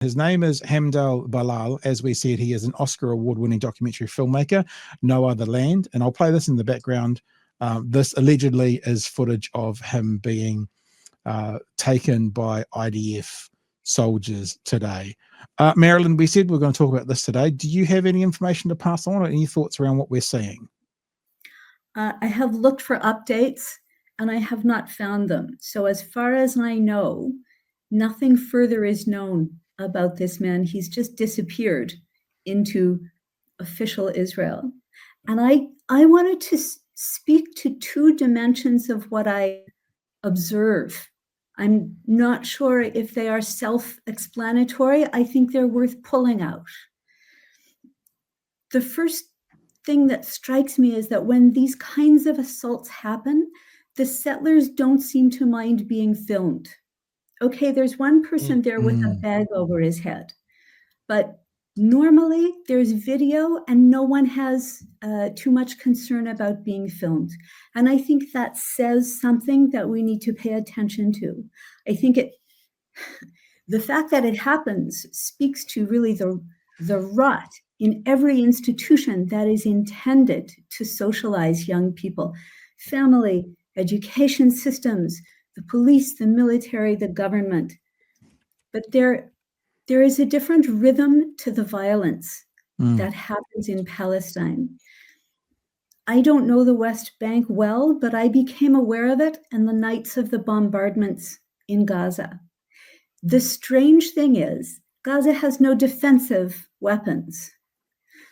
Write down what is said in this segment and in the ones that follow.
His name is Hamdal Balall. As we said, he is an Oscar award-winning documentary filmmaker, No Other Land. And I'll play this in the background. This allegedly is footage of him being taken by IDF soldiers today. Marilyn, we said we're going to talk about this today. Do you have any information to pass on or any thoughts around what we're seeing? I have looked for updates and I have not found them. So as far as I know, nothing further is known about this man. He's just disappeared into official Israel. And I wanted to speak to two dimensions of what I observe. I'm not sure if they are self-explanatory. I think they're worth pulling out. The first thing that strikes me is that when these kinds of assaults happen, the settlers don't seem to mind being filmed. Okay, there's one person there with a bag over his head, but normally there's video and no one has too much concern about being filmed. And I think that says something that we need to pay attention to. I think the fact that it happens speaks to really the rot in every institution that is intended to socialize young people: family, education systems, the police, the military, the government. But there is a different rhythm to the violence that happens in Palestine. I don't know the West Bank well, but I became aware of it in the nights of the bombardments in Gaza. The strange thing is, Gaza has no defensive weapons.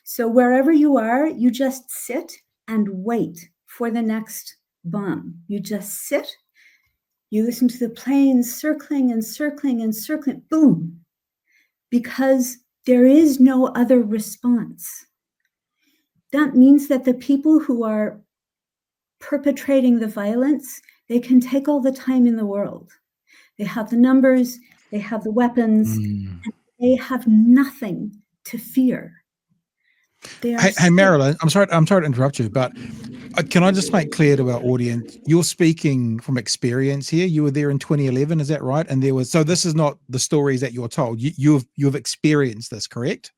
So wherever you are, you just sit and wait for the next bomb. You just sit, you listen to the planes circling and circling and circling, boom, because there is no other response. That means that the people who are perpetrating the violence, they can take all the time in the world. They have the numbers, they have the weapons, and they have nothing to fear. Hey, Marilyn, I'm sorry to interrupt you, but can I just make clear to our audience, you're speaking from experience here. You were there in 2011, is that right? And so this is not the stories that you're told. You've experienced this, correct?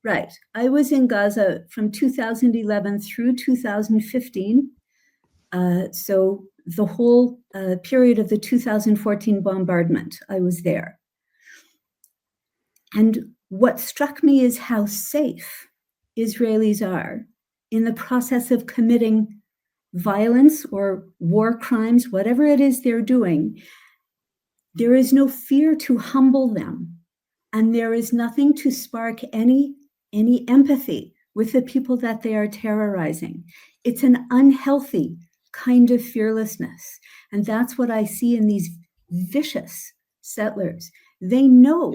Right. I was in Gaza from 2011 through 2015. So the whole period of the 2014 bombardment, I was there. And what struck me is how safe Israelis are in the process of committing violence or war crimes, whatever it is they're doing. There is no fear to humble them, and there is nothing to spark any empathy with the people that they are terrorizing. It's an unhealthy kind of fearlessness, and that's what I see in these vicious settlers. They know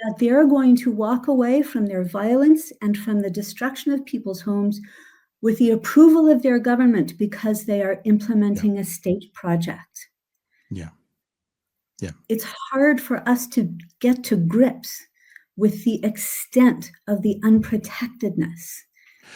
that they're going to walk away from their violence and from the destruction of people's homes with the approval of their government because they are implementing a state project. Yeah. It's hard for us to get to grips with the extent of the unprotectedness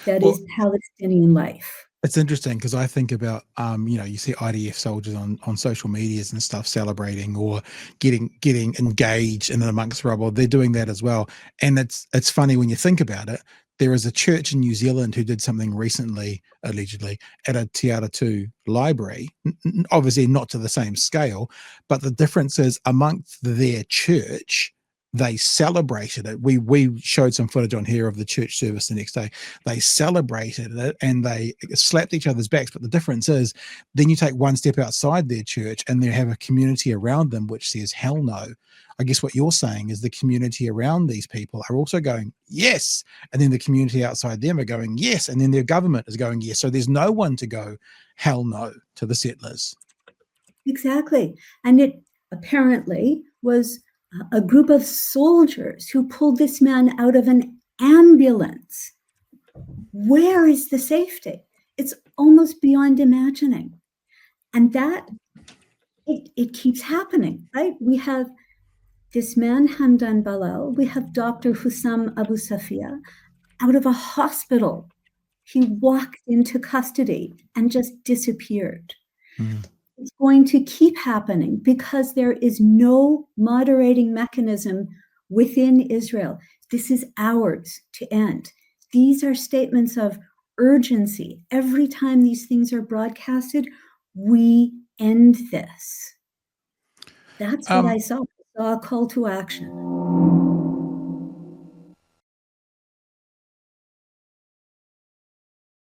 that is Palestinian life. It's interesting because I think about, you see IDF soldiers on social medias and stuff celebrating or getting engaged in and amongst rubble. They're doing that as well. And it's funny when you think about it. There is a church in New Zealand who did something recently, allegedly, at a Te Aratū library, obviously not to the same scale, but the difference is amongst their church, they celebrated it. We showed some footage on here of the church service the next day. They celebrated it and they slapped each other's backs. But the difference is then you take one step outside their church and they have a community around them which says, hell no. I guess what you're saying is the community around these people are also going, yes. And then the community outside them are going, yes. And then their government is going, yes. So there's no one to go, hell no, to the settlers. Exactly. And it apparently was a group of soldiers who pulled this man out of an ambulance. Where is the safety? It's almost beyond imagining. And that, it keeps happening, right? We have this man, Hamdal Balall. We have Dr. Hussam Abu Safia out of a hospital. He walked into custody and just disappeared. It's going to keep happening because there is no moderating mechanism within Israel. This is ours to end. These are statements of urgency. Every time these things are broadcasted, we end this. That's what I saw. I saw a call to action.